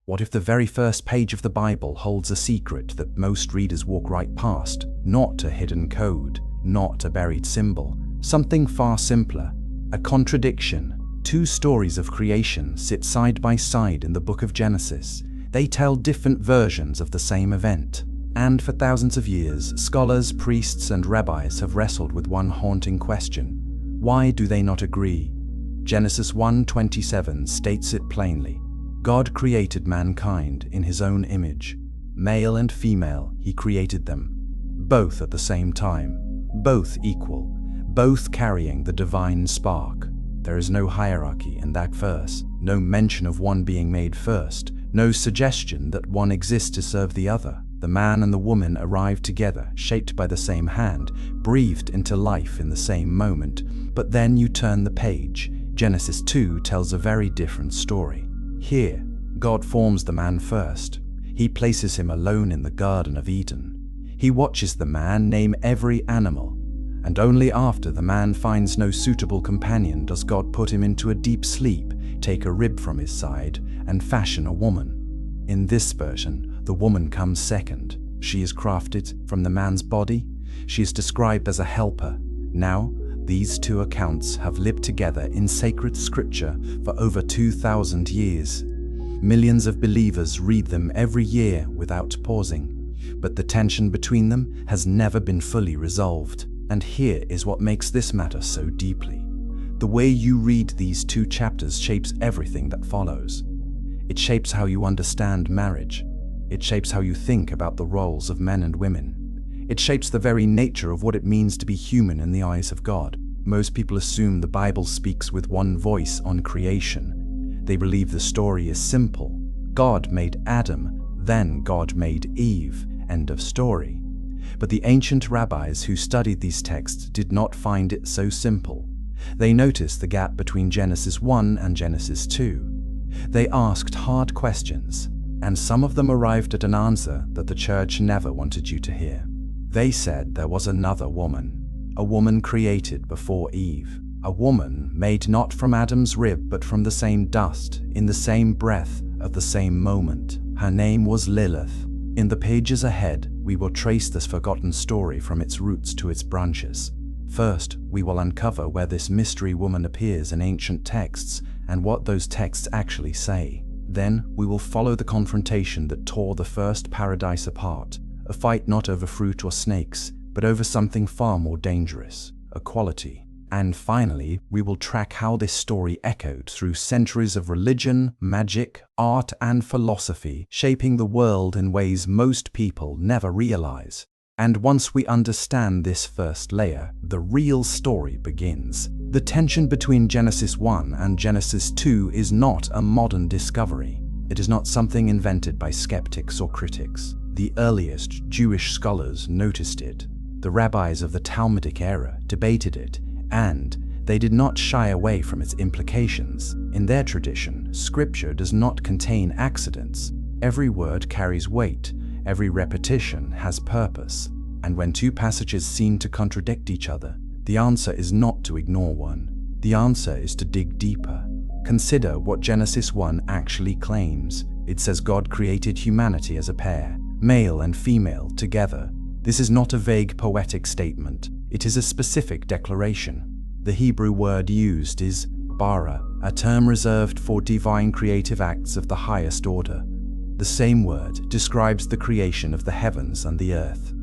What if the very first page of the Bible holds a secret that most readers walk right past? Not a hidden code, not a buried symbol, something far simpler, a contradiction. Two stories of creation sit side by side in the book of Genesis. They tell different versions of the same event. And for thousands of years, scholars, priests, and rabbis have wrestled with one haunting question. Why do they not agree? Genesis 1:27 states it plainly. God created mankind in his own image. Male and female, he created them. Both at the same time. Both equal. Both carrying the divine spark. There is no hierarchy in that verse. No mention of one being made first. No suggestion that one exists to serve the other. The man and the woman arrived together, shaped by the same hand, breathed into life in the same moment. But then you turn the page. Genesis 2 tells a very different story. Here, God forms the man first. He places him alone in the Garden of Eden. He watches the man name every animal. And only after the man finds no suitable companion does God put him into a deep sleep, take a rib from his side, and fashion a woman. In this version, the woman comes second. She is crafted from the man's body. She is described as a helper. Now, these two accounts have lived together in sacred scripture for over 2,000 years. Millions of believers read them every year without pausing. But the tension between them has never been fully resolved. And here is what makes this matter so deeply. The way you read these two chapters shapes everything that follows. It shapes how you understand marriage. It shapes how you think about the roles of men and women. It shapes the very nature of what it means to be human in the eyes of God. Most people assume the Bible speaks with one voice on creation. They believe the story is simple. God made Adam, then God made Eve. End of story. But the ancient rabbis who studied these texts did not find it so simple. They noticed the gap between Genesis 1 and Genesis 2. They asked hard questions, and some of them arrived at an answer that the church never wanted you to hear. They said there was another woman, a woman created before Eve, a woman made not from Adam's rib but from the same dust, in the same breath, of the same moment. Her name was Lilith. In the pages ahead, we will trace this forgotten story from its roots to its branches. First, we will uncover where this mystery woman appears in ancient texts and what those texts actually say. Then, we will follow the confrontation that tore the first paradise apart, a fight not over fruit or snakes, but over something far more dangerous, equality. And finally, we will track how this story echoed through centuries of religion, magic, art, and philosophy, shaping the world in ways most people never realize. And once we understand this first layer, the real story begins. The tension between Genesis 1 and Genesis 2 is not a modern discovery. It is not something invented by skeptics or critics. The earliest Jewish scholars noticed it. The rabbis of the Talmudic era debated it, and they did not shy away from its implications. In their tradition, scripture does not contain accidents. Every word carries weight, every repetition has purpose. And when two passages seem to contradict each other, the answer is not to ignore one. The answer is to dig deeper. Consider what Genesis 1 actually claims. It says God created humanity as a pair, male and female, together. This is not a vague poetic statement. It is a specific declaration. The Hebrew word used is bara, a term reserved for divine creative acts of the highest order. The same word describes the creation of the heavens and the earth.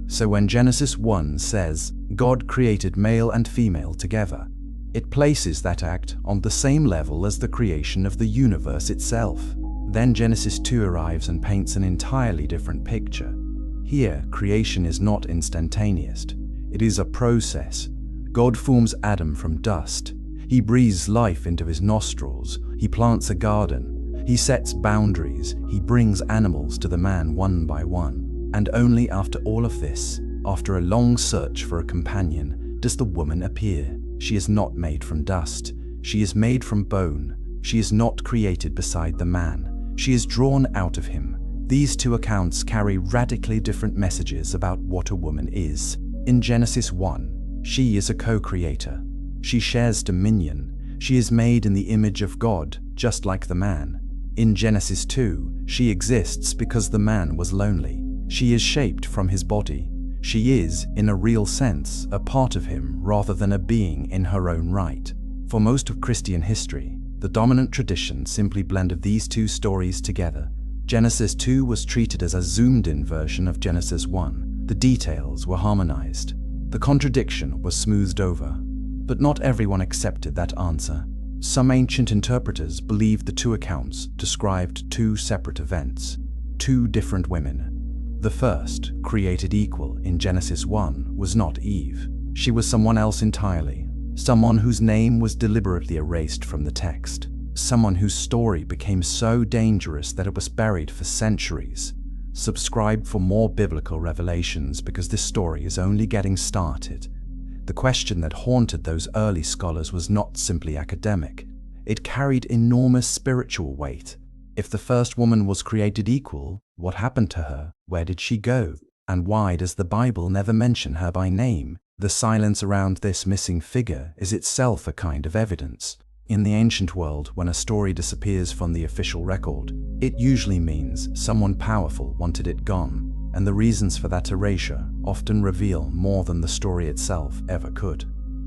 So when Genesis 1 says, God created male and female together, it places that act on the same level as the creation of the universe itself. Then Genesis 2 arrives and paints an entirely different picture. Here, creation is not instantaneous. It is a process. God forms Adam from dust. He breathes life into his nostrils. He plants a garden. He sets boundaries. He brings animals to the man one by one. And only after all of this, after a long search for a companion, does the woman appear. She is not made from dust. She is made from bone. She is not created beside the man. She is drawn out of him. These two accounts carry radically different messages about what a woman is. In Genesis 1, she is a co-creator. She shares dominion. She is made in the image of God, just like the man. In Genesis 2, she exists because the man was lonely. She is shaped from his body. She is, in a real sense, a part of him rather than a being in her own right. For most of Christian history, the dominant tradition simply blended these two stories together. Genesis 2 was treated as a zoomed-in version of Genesis 1. The details were harmonized. The contradiction was smoothed over. But not everyone accepted that answer. Some ancient interpreters believed the two accounts described two separate events, two different women. The first, created equal in Genesis 1, was not Eve. She was someone else entirely, someone whose name was deliberately erased from the text, someone whose story became so dangerous that it was buried for centuries. Subscribe for more biblical revelations because this story is only getting started. The question that haunted those early scholars was not simply academic. It carried enormous spiritual weight. If the first woman was created equal, what happened to her? Where did she go? And why does the Bible never mention her by name? The silence around this missing figure is itself a kind of evidence. In the ancient world, when a story disappears from the official record, it usually means someone powerful wanted it gone. And the reasons for that erasure often reveal more than the story itself ever could.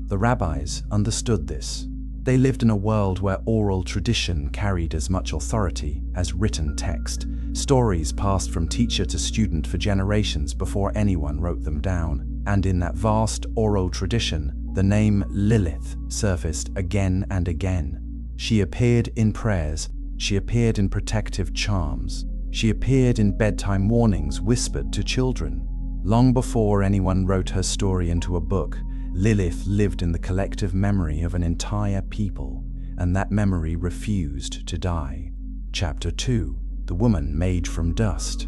The rabbis understood this. They lived in a world where oral tradition carried as much authority as written text. Stories passed from teacher to student for generations before anyone wrote them down. And in that vast oral tradition, the name Lilith surfaced again and again. She appeared in prayers. She appeared in protective charms. She appeared in bedtime warnings whispered to children. Long before anyone wrote her story into a book, Lilith lived in the collective memory of an entire people, and that memory refused to die. Chapter 2. The Woman Made from Dust.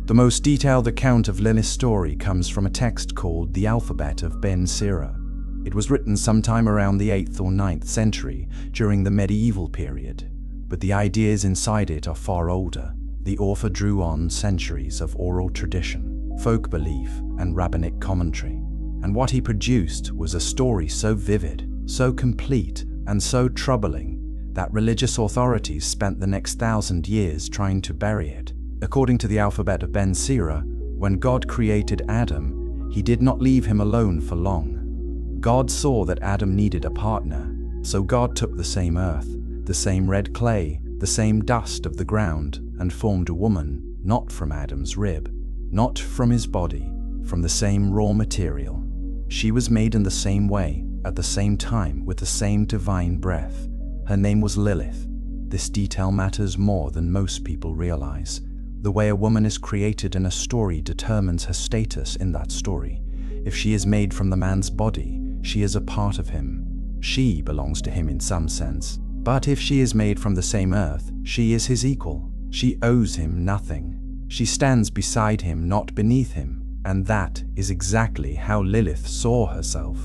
The most detailed account of Lilith's story comes from a text called the Alphabet of Ben Sira. It was written sometime around the 8th or 9th century during the medieval period, but the ideas inside it are far older. The author drew on centuries of oral tradition, folk belief, and rabbinic commentary. And what he produced was a story so vivid, so complete, and so troubling that religious authorities spent the next 1,000 years trying to bury it. According to the Alphabet of Ben Sira, when God created Adam, he did not leave him alone for long. God saw that Adam needed a partner, so God took the same earth, the same red clay, the same dust of the ground, and formed a woman, not from Adam's rib, not from his body, from the same raw material. She was made in the same way, at the same time, with the same divine breath. Her name was Lilith. This detail matters more than most people realize. The way a woman is created in a story determines her status in that story. If she is made from the man's body, she is a part of him. She belongs to him in some sense. But if she is made from the same earth, she is his equal. She owes him nothing. She stands beside him, not beneath him. And that is exactly how Lilith saw herself.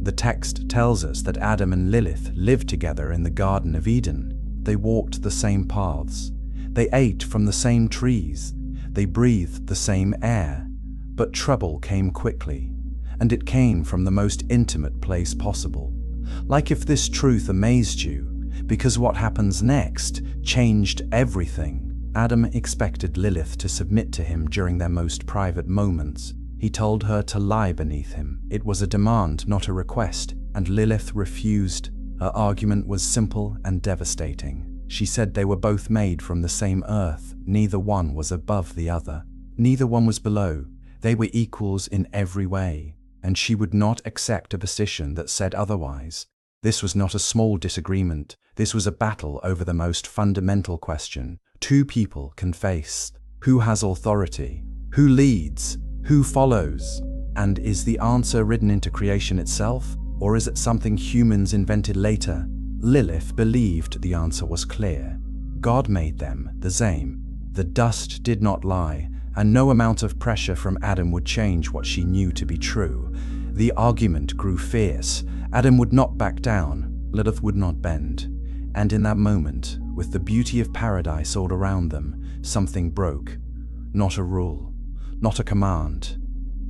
The text tells us that Adam and Lilith lived together in the Garden of Eden. They walked the same paths. They ate from the same trees. They breathed the same air. But trouble came quickly, and it came from the most intimate place possible. Like if this truth amazed you, because what happens next changed everything. Adam expected Lilith to submit to him during their most private moments. He told her to lie beneath him. It was a demand, not a request, and Lilith refused. Her argument was simple and devastating. She said they were both made from the same earth. Neither one was above the other. Neither one was below. They were equals in every way, and she would not accept a position that said otherwise. This was not a small disagreement. This was a battle over the most fundamental question two people can face. Who has authority? Who leads? Who follows? And is the answer written into creation itself, or is it something humans invented later? Lilith believed the answer was clear. God made them the same. The dust did not lie, and no amount of pressure from Adam would change what she knew to be true. The argument grew fierce. Adam would not back down. Lilith would not bend. And in that moment, with the beauty of paradise all around them, something broke. Not a rule, not a command,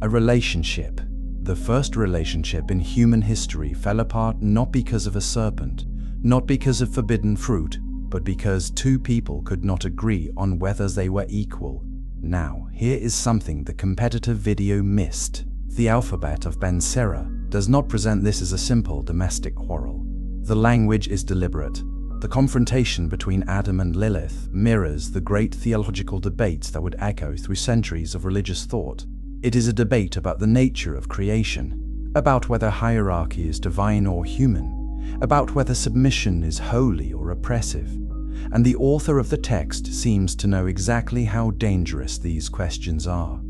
a relationship. The first relationship in human history fell apart not because of a serpent, not because of forbidden fruit, but because two people could not agree on whether they were equal. Now, here is something the competitive video missed. The alphabet of Ben Sira does not present this as a simple domestic quarrel. The language is deliberate. The confrontation between Adam and Lilith mirrors the great theological debates that would echo through centuries of religious thought. It is a debate about the nature of creation, about whether hierarchy is divine or human, about whether submission is holy or oppressive. And the author of the text seems to know exactly how dangerous these questions are.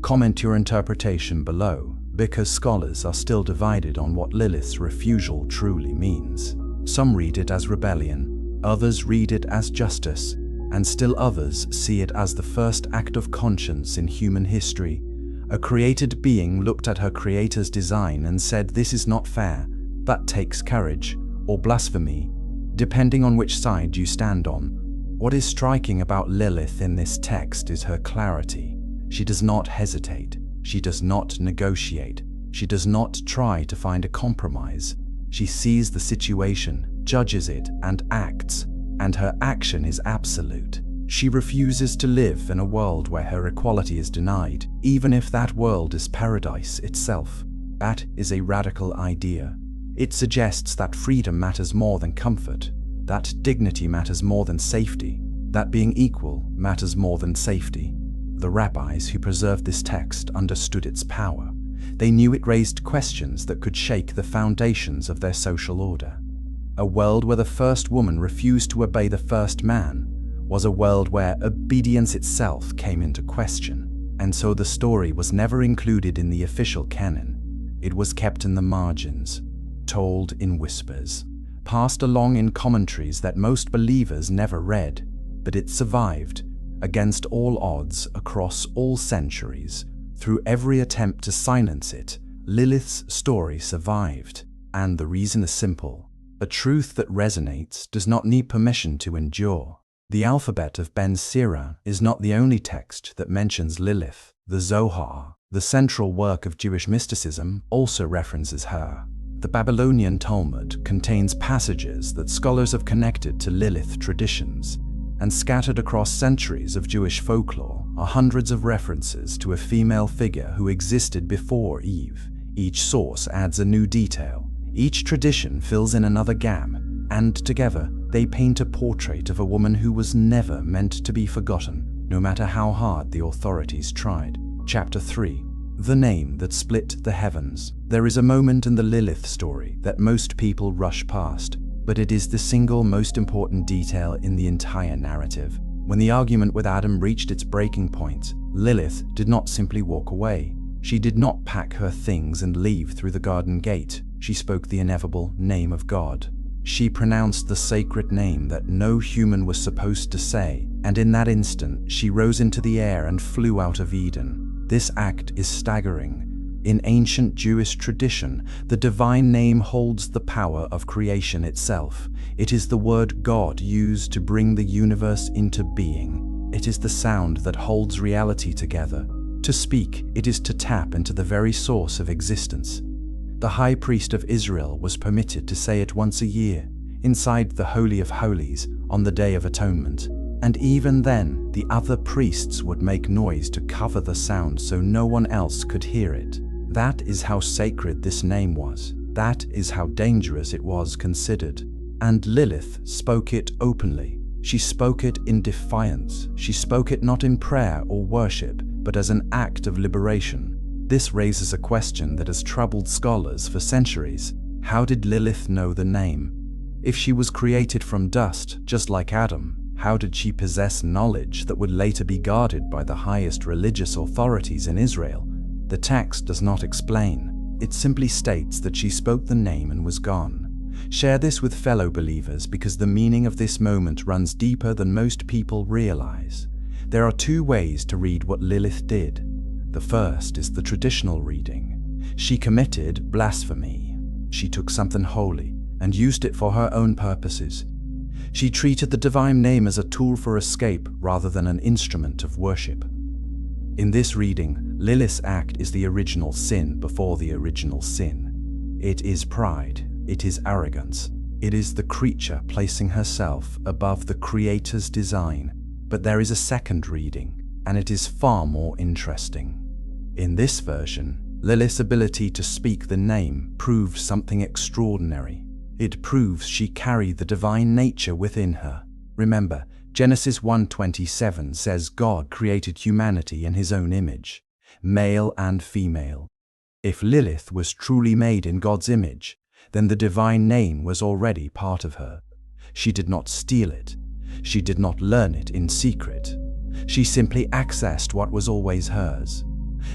Comment your interpretation below, because scholars are still divided on what Lilith's refusal truly means. Some read it as rebellion, others read it as justice, and still others see it as the first act of conscience in human history. A created being looked at her creator's design and said, "This is not fair." That takes courage, or blasphemy, depending on which side you stand on. What is striking about Lilith in this text is her clarity. She does not hesitate. She does not negotiate. She does not try to find a compromise. She sees the situation, judges it, and acts, and her action is absolute. She refuses to live in a world where her equality is denied, even if that world is paradise itself. That is a radical idea. It suggests that freedom matters more than comfort, that dignity matters more than safety, that being equal matters more than safety. The rabbis who preserved this text understood its power. They knew it raised questions that could shake the foundations of their social order. A world where the first woman refused to obey the first man was a world where obedience itself came into question. And so the story was never included in the official canon. It was kept in the margins, told in whispers, passed along in commentaries that most believers never read, but it survived, against all odds, across all centuries. Through every attempt to silence it, Lilith's story survived. And the reason is simple. A truth that resonates does not need permission to endure. The alphabet of Ben Sira is not the only text that mentions Lilith. The Zohar, the central work of Jewish mysticism, also references her. The Babylonian Talmud contains passages that scholars have connected to Lilith traditions, and scattered across centuries of Jewish folklore are hundreds of references to a female figure who existed before Eve. Each source adds a new detail, each tradition fills in another gap, and together they paint a portrait of a woman who was never meant to be forgotten, no matter how hard the authorities tried. Chapter 3. The name that split the heavens. There is a moment in the Lilith story that most people rush past, but it is the single most important detail in the entire narrative. When the argument with Adam reached its breaking point, Lilith did not simply walk away. She did not pack her things and leave through the garden gate. She spoke the ineffable name of God. She pronounced the sacred name that no human was supposed to say, and in that instant, she rose into the air and flew out of Eden. This act is staggering. In ancient Jewish tradition, the divine name holds the power of creation itself. It is the word God used to bring the universe into being. It is the sound that holds reality together. To speak, it is to tap into the very source of existence. The high priest of Israel was permitted to say it once a year, inside the Holy of Holies, on the Day of Atonement. And even then, the other priests would make noise to cover the sound so no one else could hear it. That is how sacred this name was. That is how dangerous it was considered. And Lilith spoke it openly. She spoke it in defiance. She spoke it not in prayer or worship, but as an act of liberation. This raises a question that has troubled scholars for centuries. How did Lilith know the name? If she was created from dust, just like Adam, how did she possess knowledge that would later be guarded by the highest religious authorities in Israel? The text does not explain. It simply states that she spoke the name and was gone. Share this with fellow believers because the meaning of this moment runs deeper than most people realize. There are two ways to read what Lilith did. The first is the traditional reading. She committed blasphemy. She took something holy and used it for her own purposes. She treated the divine name as a tool for escape rather than an instrument of worship. In this reading, Lilith's act is the original sin before the original sin. It is pride. It is arrogance. It is the creature placing herself above the Creator's design. But there is a second reading, and it is far more interesting. In this version, Lilith's ability to speak the name proved something extraordinary. It proves she carried the divine nature within her. Remember, Genesis 1:27 says God created humanity in his own image, male and female. If Lilith was truly made in God's image, then the divine name was already part of her. She did not steal it. She did not learn it in secret. She simply accessed what was always hers.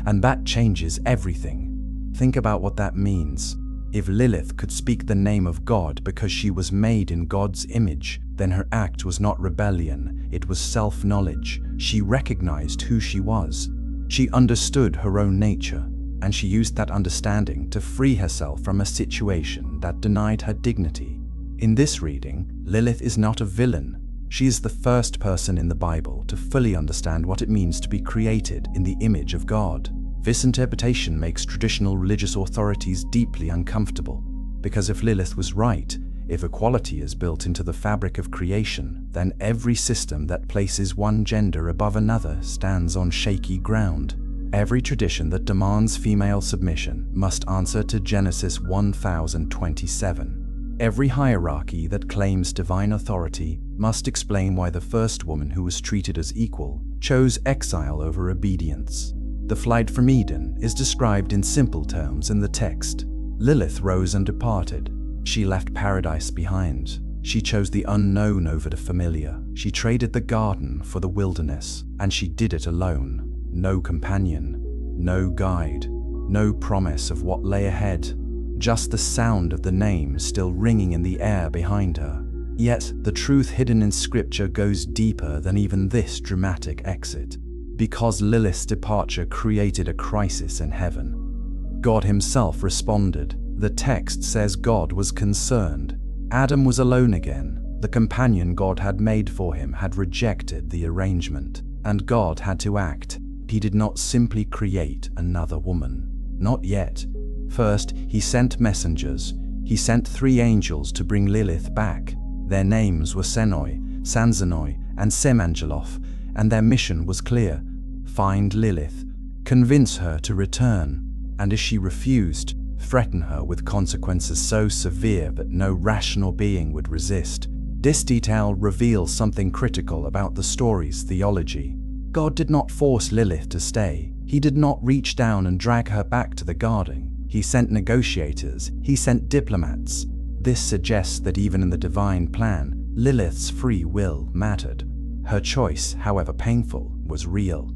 And that changes everything. Think about what that means. If Lilith could speak the name of God because she was made in God's image, then her act was not rebellion, it was self-knowledge. She recognized who she was. She understood her own nature, and she used that understanding to free herself from a situation that denied her dignity. In this reading, Lilith is not a villain. She is the first person in the Bible to fully understand what it means to be created in the image of God. This interpretation makes traditional religious authorities deeply uncomfortable, because if Lilith was right, if equality is built into the fabric of creation, then every system that places one gender above another stands on shaky ground. Every tradition that demands female submission must answer to Genesis 1027. Every hierarchy that claims divine authority must explain why the first woman who was treated as equal chose exile over obedience. The flight from Eden is described in simple terms in the text. Lilith rose and departed. She left paradise behind. She chose the unknown over the familiar. She traded the garden for the wilderness, and she did it alone. No companion, no guide, no promise of what lay ahead. Just the sound of the name still ringing in the air behind her. Yet, the truth hidden in Scripture goes deeper than even this dramatic exit. Because Lilith's departure created a crisis in heaven. God himself responded. The text says God was concerned. Adam was alone again. The companion God had made for him had rejected the arrangement, and God had to act. He did not simply create another woman. Not yet. First, he sent messengers. He sent 3 angels to bring Lilith back. Their names were Senoi, Sanzanoi, and Semangeloth, and their mission was clear. Find Lilith, convince her to return, and if she refused, threaten her with consequences so severe that no rational being would resist. This detail reveals something critical about the story's theology. God did not force Lilith to stay. He did not reach down and drag her back to the garden. He sent negotiators. He sent diplomats. This suggests that even in the divine plan, Lilith's free will mattered. Her choice, however painful, was real.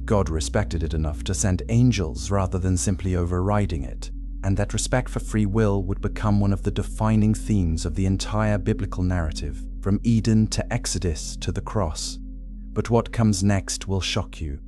God respected it enough to send angels rather than simply overriding it, and that respect for free will would become one of the defining themes of the entire biblical narrative, from Eden to Exodus to the cross. But what comes next will shock you,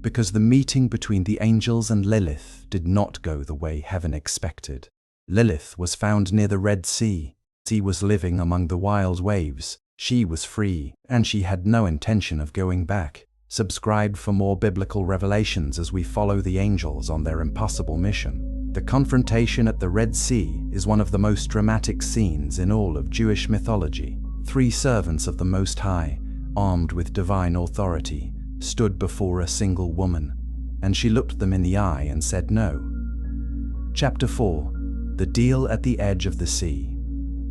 because the meeting between the angels and Lilith did not go the way heaven expected. Lilith was found near the Red Sea. She was living among the wild waves. She was free, and she had no intention of going back. Subscribe for more biblical revelations as we follow the angels on their impossible mission. The confrontation at the Red Sea is one of the most dramatic scenes in all of Jewish mythology. 3 servants of the Most High, armed with divine authority, stood before a single woman, and she looked them in the eye and said no. Chapter 4. The Deal at the Edge of the Sea.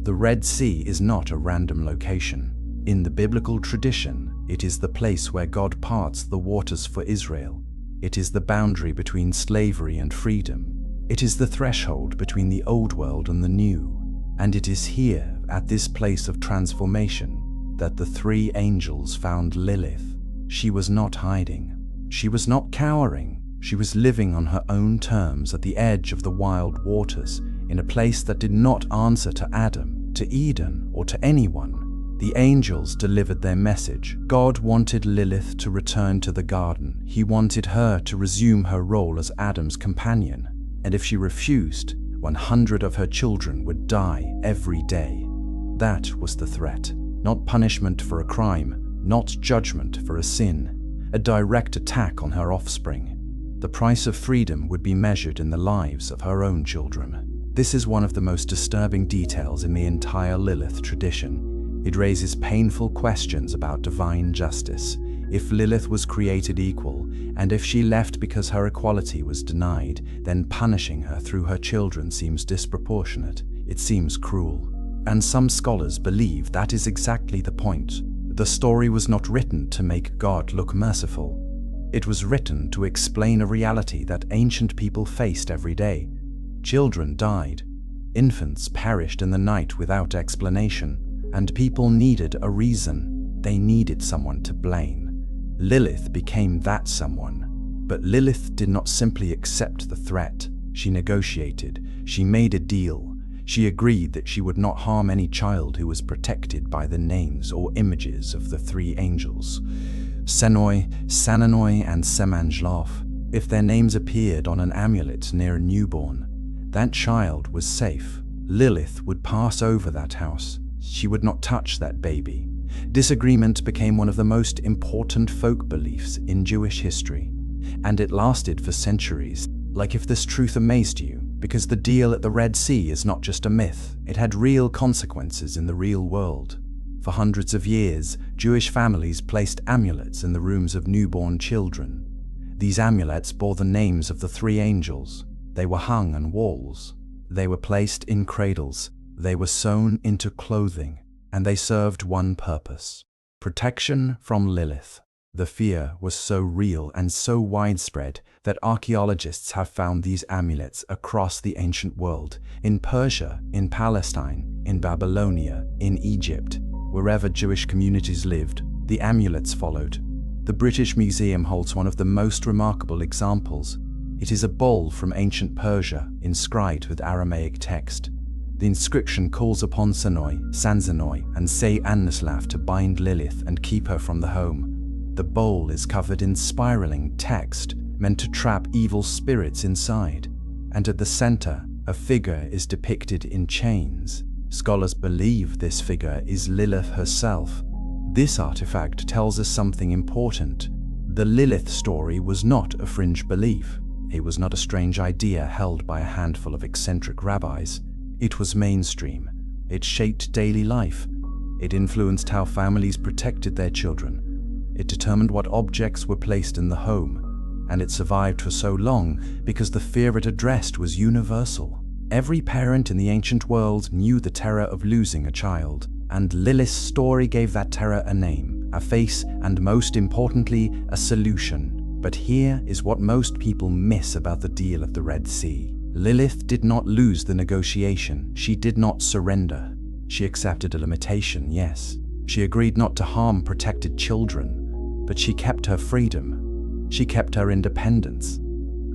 The Red Sea is not a random location. In the biblical tradition, it is the place where God parts the waters for Israel. It is the boundary between slavery and freedom. It is the threshold between the old world and the new. And it is here, at this place of transformation, that the 3 angels found Lilith. She was not hiding. She was not cowering. She was living on her own terms at the edge of the wild waters, in a place that did not answer to Adam, to Eden, or to anyone. The angels delivered their message. God wanted Lilith to return to the garden. He wanted her to resume her role as Adam's companion. And if she refused, 100 of her children would die every day. That was the threat. Not punishment for a crime, not judgment for a sin. A direct attack on her offspring. The price of freedom would be measured in the lives of her own children. This is one of the most disturbing details in the entire Lilith tradition. It raises painful questions about divine justice. If Lilith was created equal, and if she left because her equality was denied, then punishing her through her children seems disproportionate. It seems cruel. And some scholars believe that is exactly the point. The story was not written to make God look merciful. It was written to explain a reality that ancient people faced every day. Children died. Infants perished in the night without explanation. And people needed a reason. They needed someone to blame. Lilith became that someone. But Lilith did not simply accept the threat. She negotiated. She made a deal. She agreed that she would not harm any child who was protected by the names or images of the three angels, Senoi, Sananoi, and Semanjlov. If their names appeared on an amulet near a newborn, that child was safe. Lilith would pass over that house. She would not touch that baby. Disagreement became one of the most important folk beliefs in Jewish history, and it lasted for centuries. Like if this truth amazed you, because the deal at the Red Sea is not just a myth, it had real consequences in the real world. For hundreds of years, Jewish families placed amulets in the rooms of newborn children. These amulets bore the names of the three angels. They were hung on walls. They were placed in cradles. They were sewn into clothing, and they served one purpose: protection from Lilith. The fear was so real and so widespread that archaeologists have found these amulets across the ancient world, in Persia, in Palestine, in Babylonia, in Egypt. Wherever Jewish communities lived, the amulets followed. The British Museum holds one of the most remarkable examples. It is a bowl from ancient Persia, inscribed with Aramaic text. The inscription calls upon Senoi, Sanzanoi, and Say Annislav to bind Lilith and keep her from the home. The bowl is covered in spiraling text meant to trap evil spirits inside, and at the center, a figure is depicted in chains. Scholars believe this figure is Lilith herself. This artifact tells us something important. The Lilith story was not a fringe belief. It was not a strange idea held by a handful of eccentric rabbis. It was mainstream. It shaped daily life. It influenced how families protected their children. It determined what objects were placed in the home, and it survived for so long because the fear it addressed was universal. Every parent in the ancient world knew the terror of losing a child, and Lilith's story gave that terror a name, a face, and most importantly, a solution. But here is what most people miss about the deal at the Red Sea. Lilith did not lose the negotiation. She did not surrender. She accepted a limitation, yes. She agreed not to harm protected children, but she kept her freedom. She kept her independence.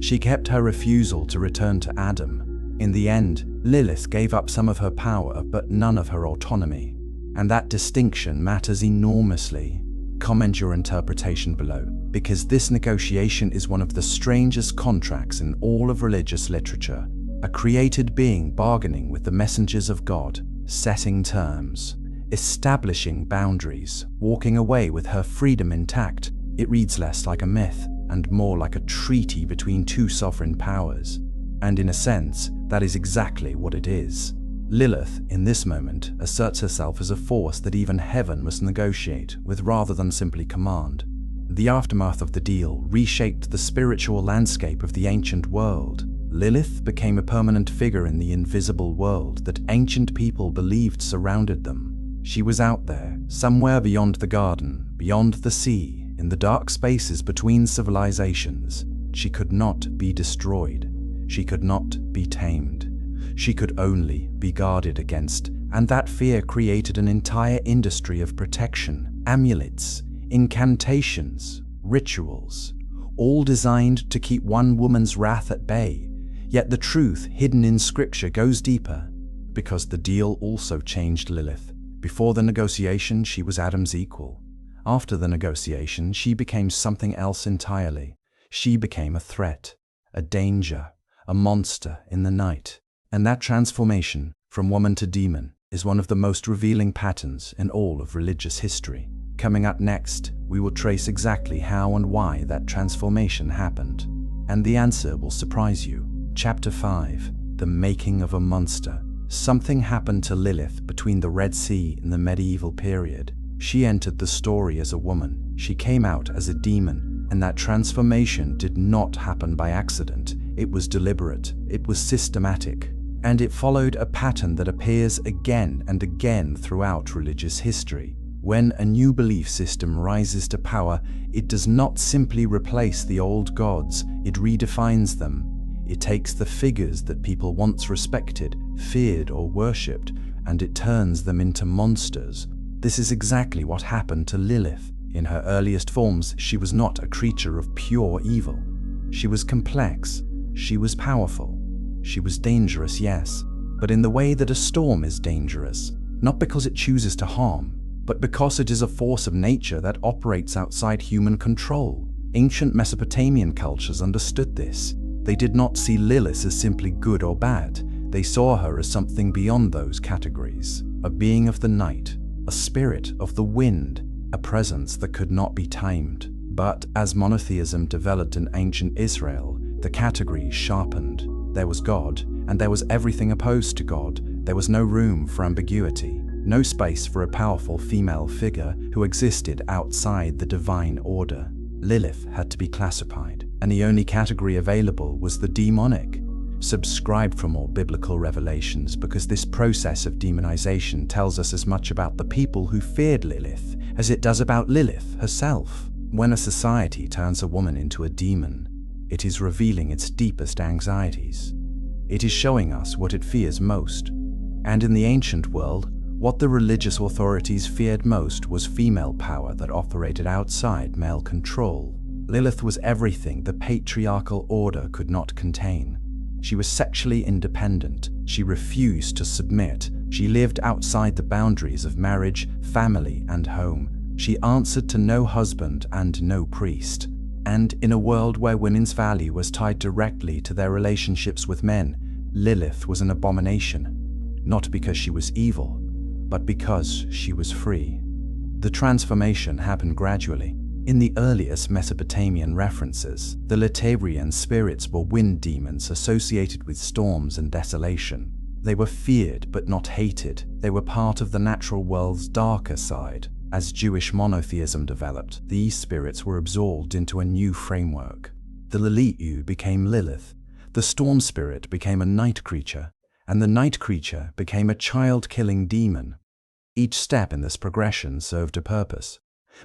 She kept her refusal to return to Adam. In the end, Lilith gave up some of her power, but none of her autonomy. And that distinction matters enormously. Comment your interpretation below, because this negotiation is one of the strangest contracts in all of religious literature. A created being bargaining with the messengers of God, setting terms, establishing boundaries, walking away with her freedom intact. It reads less like a myth and more like a treaty between two sovereign powers. And in a sense, that is exactly what it is. Lilith, in this moment, asserts herself as a force that even heaven must negotiate with rather than simply command. The aftermath of the deal reshaped the spiritual landscape of the ancient world. Lilith became a permanent figure in the invisible world that ancient people believed surrounded them. She was out there, somewhere beyond the garden, beyond the sea, in the dark spaces between civilizations. She could not be destroyed. She could not be tamed. She could only be guarded against, and that fear created an entire industry of protection, amulets, incantations, rituals, all designed to keep one woman's wrath at bay. Yet the truth hidden in scripture goes deeper, because the deal also changed Lilith. Before the negotiation, she was Adam's equal. After the negotiation, she became something else entirely. She became a threat, a danger, a monster in the night. And that transformation, from woman to demon, is one of the most revealing patterns in all of religious history. Coming up next, we will trace exactly how and why that transformation happened. And the answer will surprise you. Chapter 5. The making of a monster. Something happened to Lilith between the Red Sea and the medieval period. She entered the story as a woman. She came out as a demon, and that transformation did not happen by accident. It was deliberate, it was systematic, and it followed a pattern that appears again and again throughout religious history. When a new belief system rises to power, it does not simply replace the old gods, it redefines them. It takes the figures that people once respected, feared, or worshipped, and it turns them into monsters. This is exactly what happened to Lilith. In her earliest forms, she was not a creature of pure evil. She was complex, she was powerful, she was dangerous, yes, but in the way that a storm is dangerous, not because it chooses to harm, but because it is a force of nature that operates outside human control. Ancient Mesopotamian cultures understood this. They did not see Lilith as simply good or bad. They saw her as something beyond those categories, a being of the night, a spirit of the wind, a presence that could not be tamed. But as monotheism developed in ancient Israel, the categories sharpened. There was God, and there was everything opposed to God. There was no room for ambiguity, no space for a powerful female figure who existed outside the divine order. Lilith had to be classified, and the only category available was the demonic. Subscribe for more biblical revelations, because this process of demonization tells us as much about the people who feared Lilith as it does about Lilith herself. When a society turns a woman into a demon, it is revealing its deepest anxieties. It is showing us what it fears most. And in the ancient world, what the religious authorities feared most was female power that operated outside male control. Lilith was everything the patriarchal order could not contain. She was sexually independent. She refused to submit. She lived outside the boundaries of marriage, family, and home. She answered to no husband and no priest. And in a world where women's value was tied directly to their relationships with men, Lilith was an abomination. Not because she was evil, but because she was free. The transformation happened gradually. In the earliest Mesopotamian references, the Litabrian spirits were wind demons associated with storms and desolation. They were feared but not hated. They were part of the natural world's darker side. As Jewish monotheism developed, these spirits were absorbed into a new framework. The Lilith became Lilith, the storm spirit became a night creature, and the night creature became a child-killing demon. Each step in this progression served a purpose.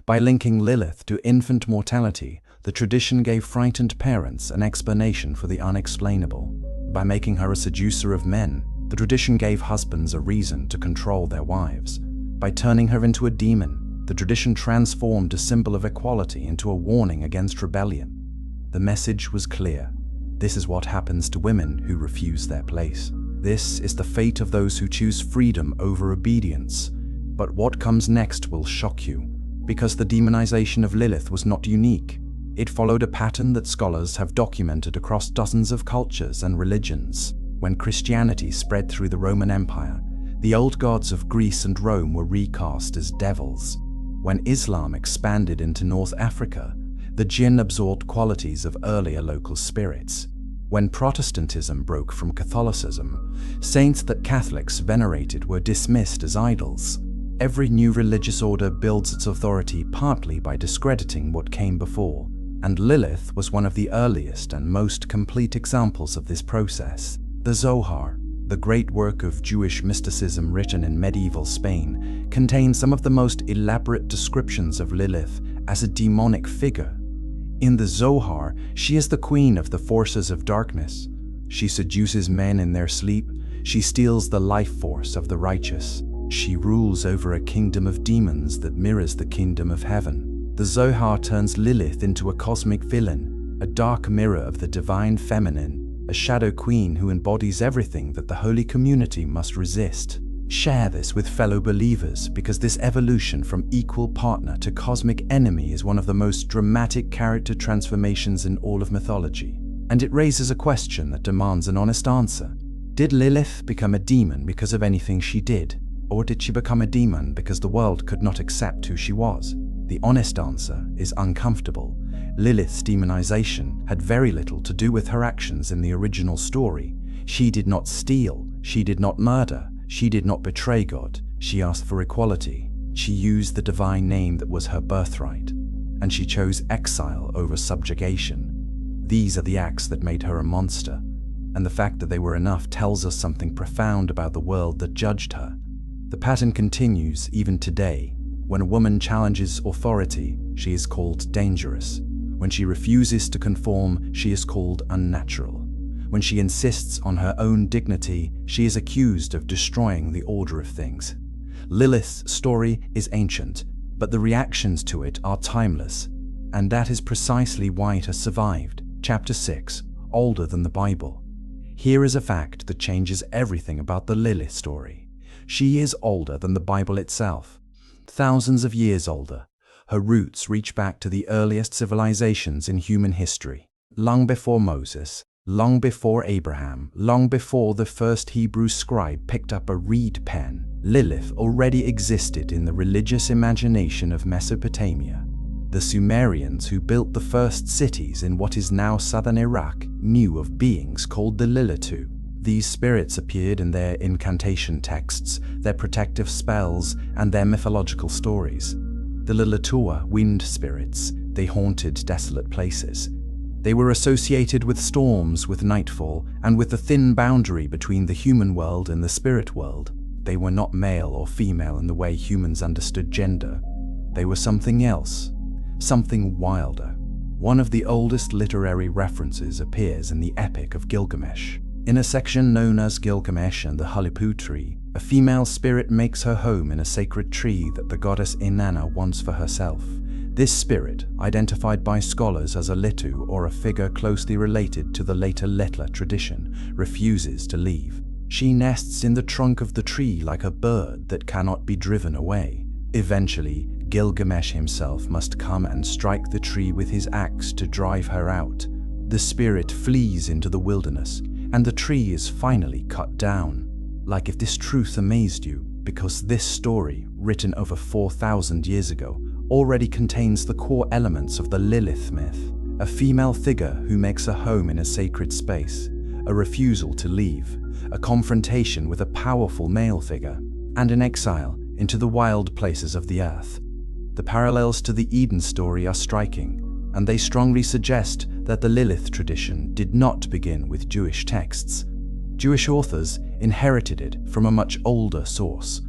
By linking Lilith to infant mortality, the tradition gave frightened parents an explanation for the unexplainable. By making her a seducer of men, the tradition gave husbands a reason to control their wives. By turning her into a demon, the tradition transformed a symbol of equality into a warning against rebellion. The message was clear. This is what happens to women who refuse their place. This is the fate of those who choose freedom over obedience. But what comes next will shock you, because the demonization of Lilith was not unique. It followed a pattern that scholars have documented across dozens of cultures and religions. When Christianity spread through the Roman Empire, the old gods of Greece and Rome were recast as devils. When Islam expanded into North Africa, the jinn absorbed qualities of earlier local spirits. When Protestantism broke from Catholicism, saints that Catholics venerated were dismissed as idols. Every new religious order builds its authority partly by discrediting what came before, and Lilith was one of the earliest and most complete examples of this process. The Zohar, the great work of Jewish mysticism written in medieval Spain, contains some of the most elaborate descriptions of Lilith as a demonic figure. In the Zohar, she is the queen of the forces of darkness. She seduces men in their sleep. She steals the life force of the righteous. She rules over a kingdom of demons that mirrors the kingdom of heaven. The Zohar turns Lilith into a cosmic villain, a dark mirror of the divine feminine, a shadow queen who embodies everything that the holy community must resist. Share this with fellow believers, because this evolution from equal partner to cosmic enemy is one of the most dramatic character transformations in all of mythology. And it raises a question that demands an honest answer. Did Lilith become a demon because of anything she did? Or did she become a demon because the world could not accept who she was? The honest answer is uncomfortable. Lilith's demonization had very little to do with her actions in the original story. She did not steal, she did not murder, she did not betray God. She asked for equality. She used the divine name that was her birthright, and she chose exile over subjugation. These are the acts that made her a monster, and the fact that they were enough tells us something profound about the world that judged her. The pattern continues even today. When a woman challenges authority, she is called dangerous. When she refuses to conform, she is called unnatural. When she insists on her own dignity, she is accused of destroying the order of things. Lilith's story is ancient, but the reactions to it are timeless, and that is precisely why it has survived. Chapter 6, older than the Bible. Here is a fact that changes everything about the Lilith story. She is older than the Bible itself, thousands of years older. Her roots reach back to the earliest civilizations in human history, long before Moses, long before Abraham, long before the first Hebrew scribe picked up a reed pen. Lilith already existed in the religious imagination of Mesopotamia. The Sumerians, who built the first cities in what is now southern Iraq, knew of beings called the Lilitu. These spirits appeared in their incantation texts, their protective spells, and their mythological stories. The Lilitua, wind spirits, they haunted desolate places. They were associated with storms, with nightfall, and with the thin boundary between the human world and the spirit world. They were not male or female in the way humans understood gender. They were something else, something wilder. One of the oldest literary references appears in the Epic of Gilgamesh. In a section known as Gilgamesh and the Hulipu tree, a female spirit makes her home in a sacred tree that the goddess Inanna wants for herself. This spirit, identified by scholars as a Litu or a figure closely related to the later Letla tradition, refuses to leave. She nests in the trunk of the tree like a bird that cannot be driven away. Eventually, Gilgamesh himself must come and strike the tree with his axe to drive her out. The spirit flees into the wilderness, and the tree is finally cut down. Like if this truth amazed you, because this story, written over 4,000 years ago, already contains the core elements of the Lilith myth. A female figure who makes a home in a sacred space, a refusal to leave, a confrontation with a powerful male figure, and an exile into the wild places of the earth. The parallels to the Eden story are striking, and they strongly suggest that the Lilith tradition did not begin with Jewish texts. Jewish authors inherited it from a much older source.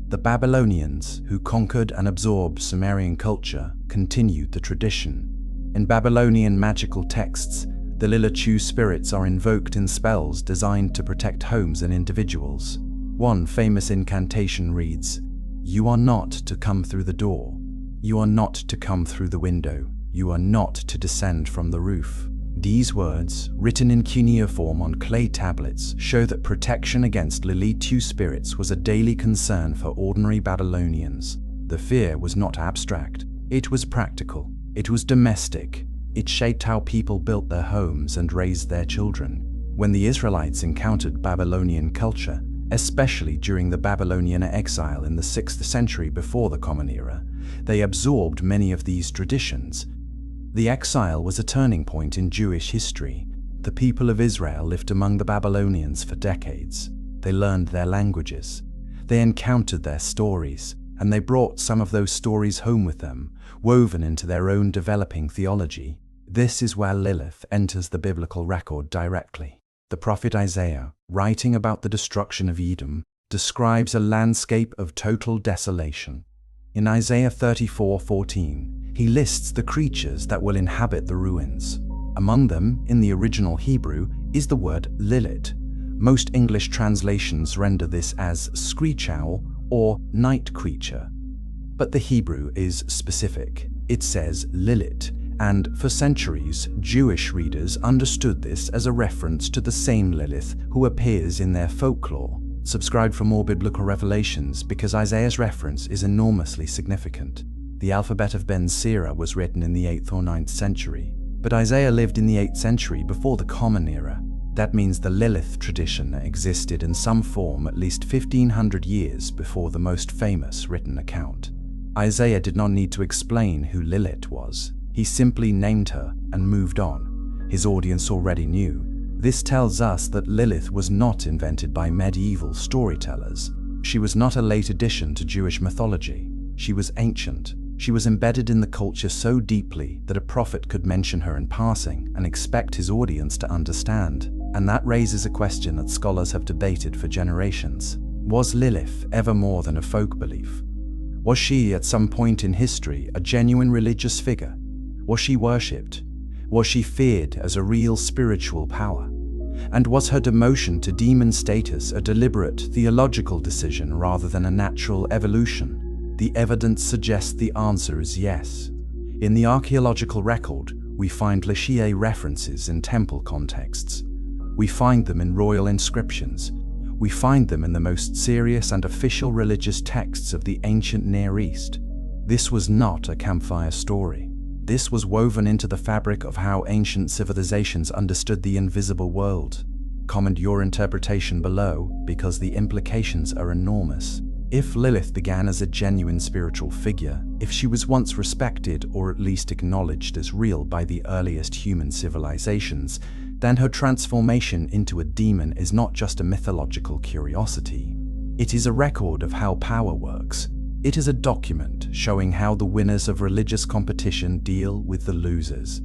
The Babylonians, who conquered and absorbed Sumerian culture, continued the tradition. In Babylonian magical texts, the Lilitu spirits are invoked in spells designed to protect homes and individuals. One famous incantation reads, "You are not to come through the door. You are not to come through the window. You are not to descend from the roof." These words, written in cuneiform on clay tablets, show that protection against Lilitu spirits was a daily concern for ordinary Babylonians. The fear was not abstract. It was practical. It was domestic. It shaped how people built their homes and raised their children. When the Israelites encountered Babylonian culture, especially during the Babylonian exile in the 6th century before the Common Era, they absorbed many of these traditions. The exile was a turning point in Jewish history. The people of Israel lived among the Babylonians for decades. They learned their languages. They encountered their stories, and they brought some of those stories home with them, woven into their own developing theology. This is where Lilith enters the biblical record directly. The prophet Isaiah, writing about the destruction of Edom, describes a landscape of total desolation. In Isaiah 34:14, he lists the creatures that will inhabit the ruins. Among them, in the original Hebrew, is the word Lilith. Most English translations render this as screech owl or night creature. But the Hebrew is specific. It says Lilith, and for centuries, Jewish readers understood this as a reference to the same Lilith who appears in their folklore. Subscribe for more biblical revelations because Isaiah's reference is enormously significant. The alphabet of Ben Sira was written in the 8th or 9th century, but Isaiah lived in the 8th century before the Common Era. That means the Lilith tradition existed in some form at least 1,500 years before the most famous written account. Isaiah did not need to explain who Lilith was. He simply named her and moved on. His audience already knew. This tells us that Lilith was not invented by medieval storytellers. She was not a late addition to Jewish mythology. She was ancient. She was embedded in the culture so deeply that a prophet could mention her in passing and expect his audience to understand. And that raises a question that scholars have debated for generations. Was Lilith ever more than a folk belief? Was she, at some point in history, a genuine religious figure? Was she worshipped? Was she feared as a real spiritual power? And was her demotion to demon status a deliberate theological decision rather than a natural evolution? The evidence suggests the answer is yes. In the archaeological record, we find Lishie references in temple contexts. We find them in royal inscriptions. We find them in the most serious and official religious texts of the ancient Near East. This was not a campfire story. This was woven into the fabric of how ancient civilizations understood the invisible world. Comment your interpretation below, because the implications are enormous. If Lilith began as a genuine spiritual figure, if she was once respected or at least acknowledged as real by the earliest human civilizations, then her transformation into a demon is not just a mythological curiosity. It is a record of how power works. It is a document showing how the winners of religious competition deal with the losers.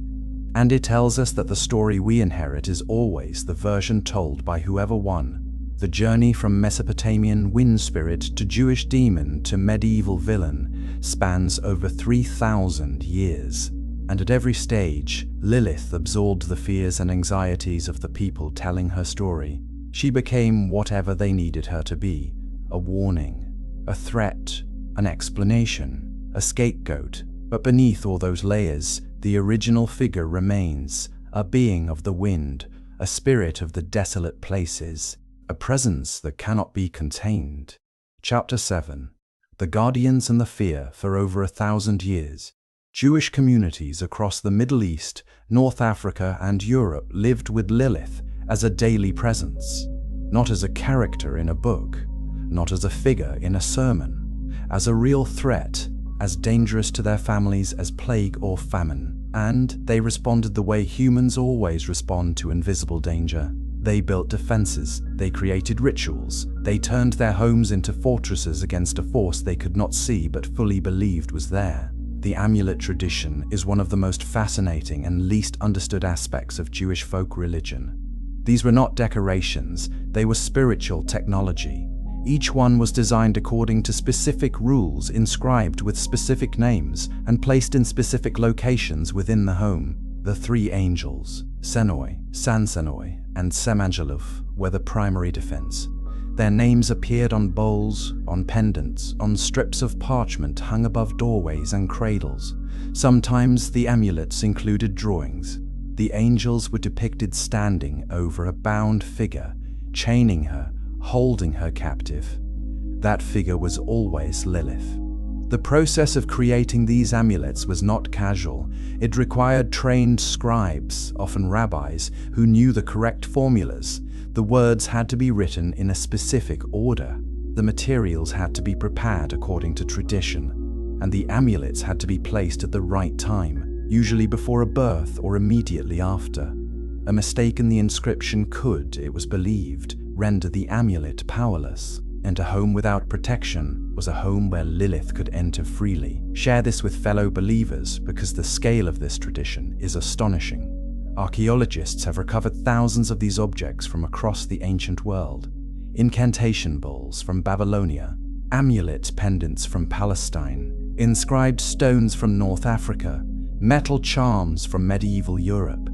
And it tells us that the story we inherit is always the version told by whoever won. The journey from Mesopotamian wind spirit to Jewish demon to medieval villain spans over 3,000 years. And at every stage, Lilith absorbed the fears and anxieties of the people telling her story. She became whatever they needed her to be: a warning, a threat, an explanation, a scapegoat. But beneath all those layers, the original figure remains, a being of the wind, a spirit of the desolate places, a presence that cannot be contained. Chapter 7. The Guardians and the Fear. For over 1,000 years, Jewish communities across the Middle East, North Africa, and Europe lived with Lilith as a daily presence, not as a character in a book, not as a figure in a sermon, as a real threat, as dangerous to their families as plague or famine. And they responded the way humans always respond to invisible danger. They built defenses, they created rituals, they turned their homes into fortresses against a force they could not see but fully believed was there. The amulet tradition is one of the most fascinating and least understood aspects of Jewish folk religion. These were not decorations, they were spiritual technology. Each one was designed according to specific rules, inscribed with specific names, and placed in specific locations within the home. The three angels, Senoi, Sansenoi, and Semangeluf, were the primary defense. Their names appeared on bowls, on pendants, on strips of parchment hung above doorways and cradles. Sometimes the amulets included drawings. The angels were depicted standing over a bound figure, chaining her, holding her captive. That figure was always Lilith. The process of creating these amulets was not casual. It required trained scribes, often rabbis, who knew the correct formulas. The words had to be written in a specific order. The materials had to be prepared according to tradition, and the amulets had to be placed at the right time, usually before a birth or immediately after. A mistake in the inscription could, it was believed, render the amulet powerless. And a home without protection was a home where Lilith could enter freely. Share this with fellow believers, because the scale of this tradition is astonishing. Archaeologists have recovered thousands of these objects from across the ancient world. Incantation bowls from Babylonia, amulet pendants from Palestine, inscribed stones from North Africa, metal charms from medieval Europe.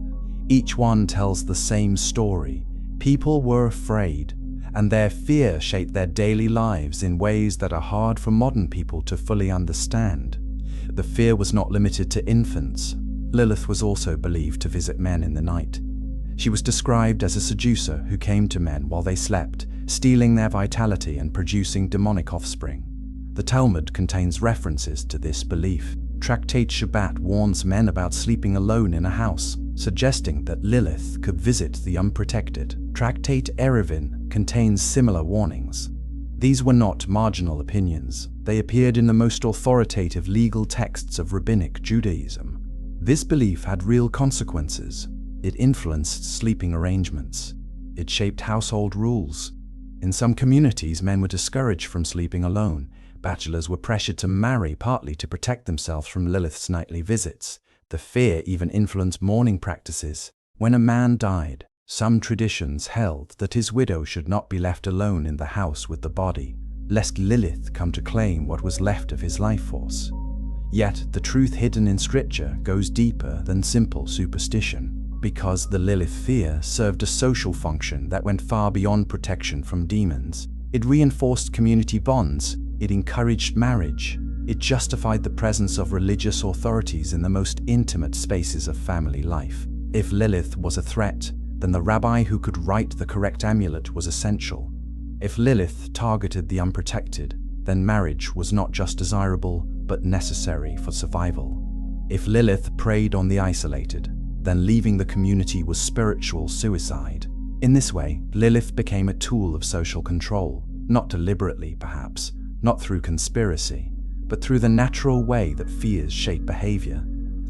Each one tells the same story. People were afraid, and their fear shaped their daily lives in ways that are hard for modern people to fully understand. The fear was not limited to infants. Lilith was also believed to visit men in the night. She was described as a seducer who came to men while they slept, stealing their vitality and producing demonic offspring. The Talmud contains references to this belief. Tractate Shabbat warns men about sleeping alone in a house, suggesting that Lilith could visit the unprotected. Tractate Eruvin contains similar warnings. These were not marginal opinions. They appeared in the most authoritative legal texts of rabbinic Judaism. This belief had real consequences. It influenced sleeping arrangements. It shaped household rules. In some communities, men were discouraged from sleeping alone. Bachelors were pressured to marry, partly to protect themselves from Lilith's nightly visits. The fear even influenced mourning practices. When a man died, some traditions held that his widow should not be left alone in the house with the body, lest Lilith come to claim what was left of his life force. Yet the truth hidden in scripture goes deeper than simple superstition, because the Lilith fear served a social function that went far beyond protection from demons. It reinforced community bonds. It encouraged marriage. It justified the presence of religious authorities in the most intimate spaces of family life. If Lilith was a threat, then the rabbi who could write the correct amulet was essential. If Lilith targeted the unprotected, then marriage was not just desirable, but necessary for survival. If Lilith preyed on the isolated, then leaving the community was spiritual suicide. In this way, Lilith became a tool of social control, not deliberately perhaps, not through conspiracy, but through the natural way that fears shape behavior.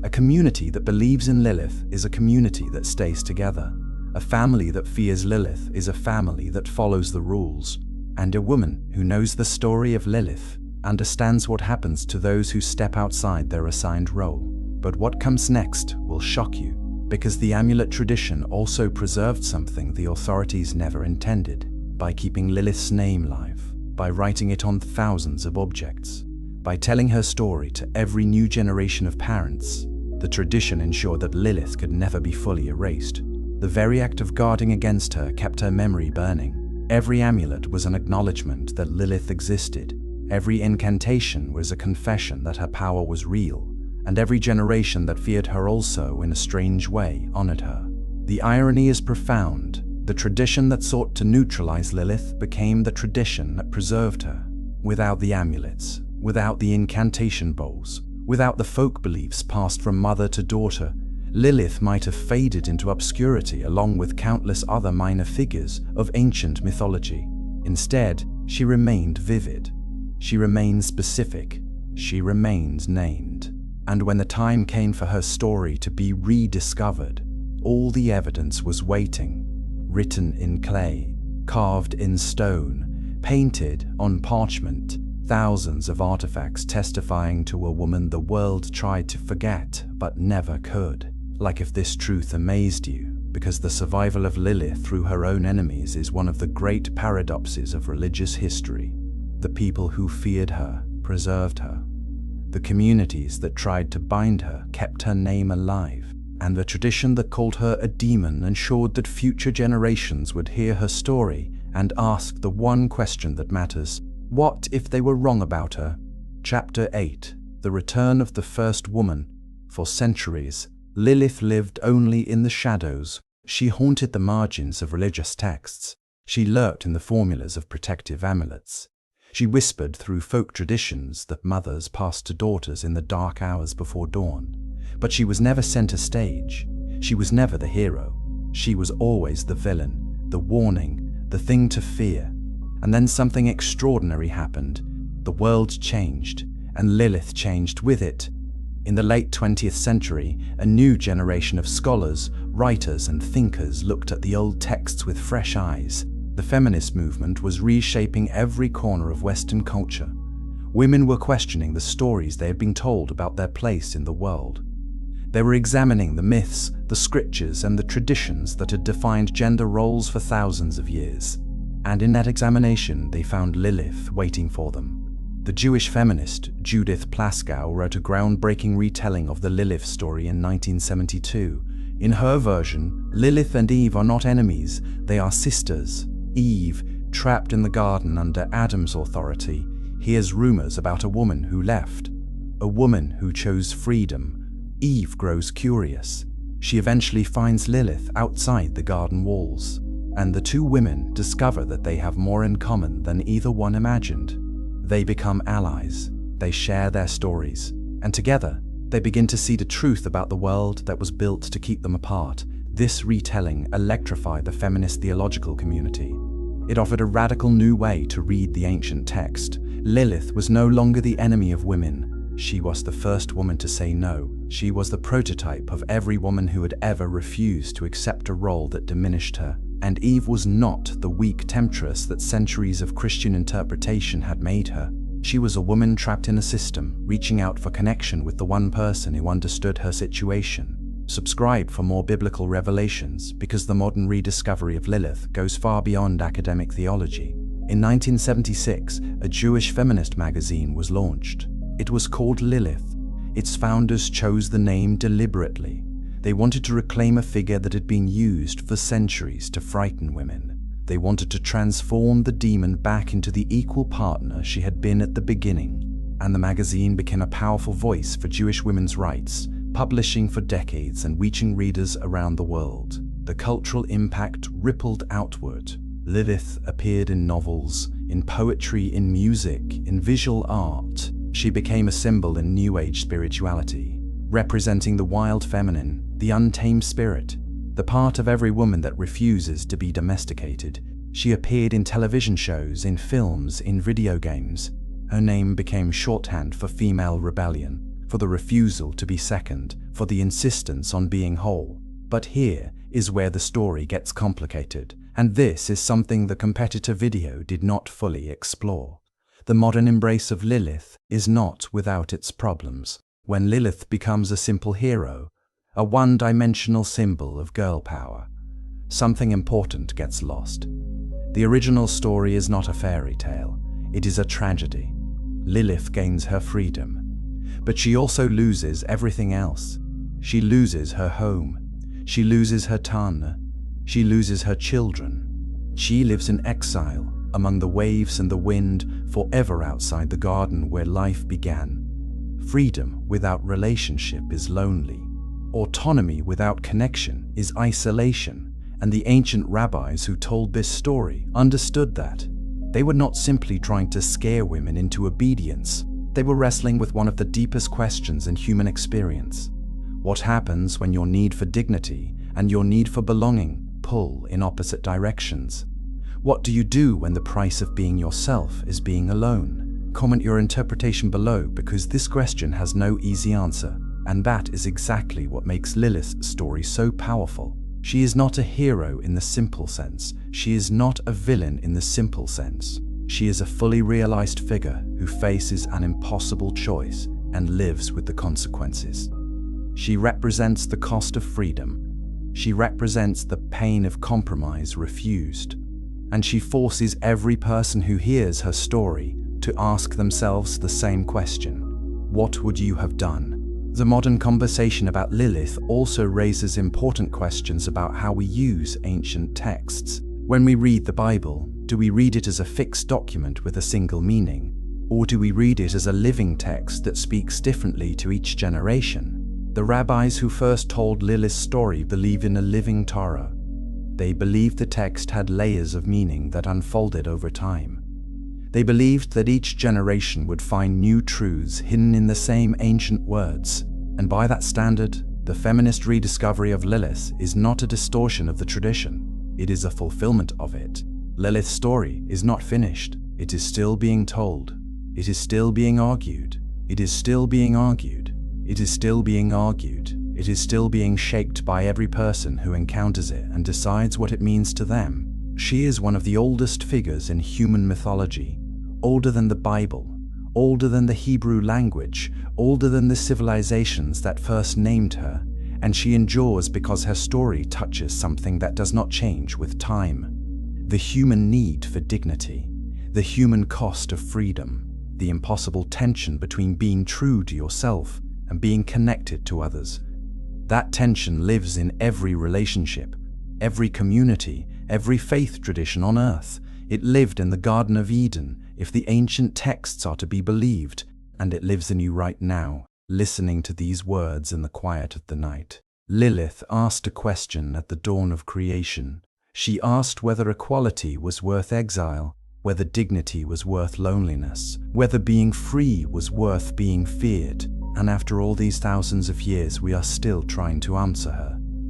A community that believes in Lilith is a community that stays together. A family that fears Lilith is a family that follows the rules. And a woman who knows the story of Lilith understands what happens to those who step outside their assigned role. But what comes next will shock you, because the amulet tradition also preserved something the authorities never intended. By keeping Lilith's name alive, by writing it on thousands of objects, by telling her story to every new generation of parents, the tradition ensured that Lilith could never be fully erased. The very act of guarding against her kept her memory burning. Every amulet was an acknowledgement that Lilith existed. Every incantation was a confession that her power was real, and every generation that feared her also, in a strange way, honored her. The irony is profound. The tradition that sought to neutralize Lilith became the tradition that preserved her. Without the amulets, without the incantation bowls, without the folk beliefs passed from mother to daughter, Lilith might have faded into obscurity along with countless other minor figures of ancient mythology. Instead, she remained vivid. She remained specific. She remained named. And when the time came for her story to be rediscovered, all the evidence was waiting. Written in clay, carved in stone, painted on parchment, thousands of artifacts testifying to a woman the world tried to forget but never could. Like if this truth amazed you, because the survival of Lilith through her own enemies is one of the great paradoxes of religious history. The people who feared her preserved her. The communities that tried to bind her kept her name alive. And the tradition that called her a demon ensured that future generations would hear her story and ask the one question that matters: what if they were wrong about her? Chapter 8. The Return of the First Woman. For centuries, Lilith lived only in the shadows. She haunted the margins of religious texts. She lurked in the formulas of protective amulets. She whispered through folk traditions that mothers passed to daughters in the dark hours before dawn. But she was never center stage. She was never the hero. She was always the villain, the warning, the thing to fear. And then something extraordinary happened. The world changed, and Lilith changed with it. In the late 20th century, a new generation of scholars, writers, and thinkers looked at the old texts with fresh eyes. The feminist movement was reshaping every corner of Western culture. Women were questioning the stories they had been told about their place in the world. They were examining the myths, the scriptures, and the traditions that had defined gender roles for thousands of years. And in that examination, they found Lilith waiting for them. The Jewish feminist Judith Plaskow wrote a groundbreaking retelling of the Lilith story in 1972. In her version, Lilith and Eve are not enemies, they are sisters. Eve, trapped in the garden under Adam's authority, hears rumors about a woman who left, a woman who chose freedom. Eve grows curious. She eventually finds Lilith outside the garden walls, and the two women discover that they have more in common than either one imagined. They become allies, they share their stories, and together they begin to see the truth about the world that was built to keep them apart. This retelling electrified the feminist theological community. It offered a radical new way to read the ancient text. Lilith was no longer the enemy of women. She was the first woman to say no. She was the prototype of every woman who had ever refused to accept a role that diminished her. And Eve was not the weak temptress that centuries of Christian interpretation had made her. She was a woman trapped in a system, reaching out for connection with the one person who understood her situation. Subscribe for more biblical revelations, because the modern rediscovery of Lilith goes far beyond academic theology. In 1976, a Jewish feminist magazine was launched. It was called Lilith. Its founders chose the name deliberately. They wanted to reclaim a figure that had been used for centuries to frighten women. They wanted to transform the demon back into the equal partner she had been at the beginning. And the magazine became a powerful voice for Jewish women's rights, publishing for decades and reaching readers around the world. The cultural impact rippled outward. Lilith appeared in novels, in poetry, in music, in visual art. She became a symbol in New Age spirituality, representing the wild feminine, the untamed spirit, the part of every woman that refuses to be domesticated. She appeared in television shows, in films, in video games. Her name became shorthand for female rebellion, for the refusal to be second, for the insistence on being whole. But here is where the story gets complicated, and this is something the competitor video did not fully explore. The modern embrace of Lilith is not without its problems. When Lilith becomes a simple hero, a one-dimensional symbol of girl power, something important gets lost. The original story is not a fairy tale, it is a tragedy. Lilith gains her freedom, but she also loses everything else. She loses her home, she loses her Tana, she loses her children. She lives in exile, among the waves and the wind, forever outside the garden where life began. Freedom without relationship is lonely. Autonomy without connection is isolation, and the ancient rabbis who told this story understood that. They were not simply trying to scare women into obedience. They were wrestling with one of the deepest questions in human experience. What happens when your need for dignity and your need for belonging pull in opposite directions? What do you do when the price of being yourself is being alone? Comment your interpretation below, because this question has no easy answer. And that is exactly what makes Lilith's story so powerful. She is not a hero in the simple sense. She is not a villain in the simple sense. She is a fully realized figure who faces an impossible choice and lives with the consequences. She represents the cost of freedom. She represents the pain of compromise refused. And she forces every person who hears her story to ask themselves the same question: what would you have done? The modern conversation about Lilith also raises important questions about how we use ancient texts. When we read the Bible, do we read it as a fixed document with a single meaning? Or do we read it as a living text that speaks differently to each generation? The rabbis who first told Lilith's story believed in a living Torah. They believed the text had layers of meaning that unfolded over time. They believed that each generation would find new truths hidden in the same ancient words. And by that standard, the feminist rediscovery of Lilith is not a distortion of the tradition. It is a fulfillment of it. Lilith's story is not finished. It is still being told. It is still being argued. It is still being argued. It is still being argued. It is still being shaped by every person who encounters it and decides what it means to them. She is one of the oldest figures in human mythology, older than the Bible, older than the Hebrew language, older than the civilizations that first named her, and she endures because her story touches something that does not change with time. The human need for dignity, the human cost of freedom, the impossible tension between being true to yourself and being connected to others. That tension lives in every relationship, every community, every faith tradition on earth. It lived in the Garden of Eden, if the ancient texts are to be believed, and it lives in you right now, listening to these words in the quiet of the night. Lilith asked a question at the dawn of creation. She asked whether equality was worth exile, whether dignity was worth loneliness, whether being free was worth being feared. And after all these thousands of years, we are still trying to answer her.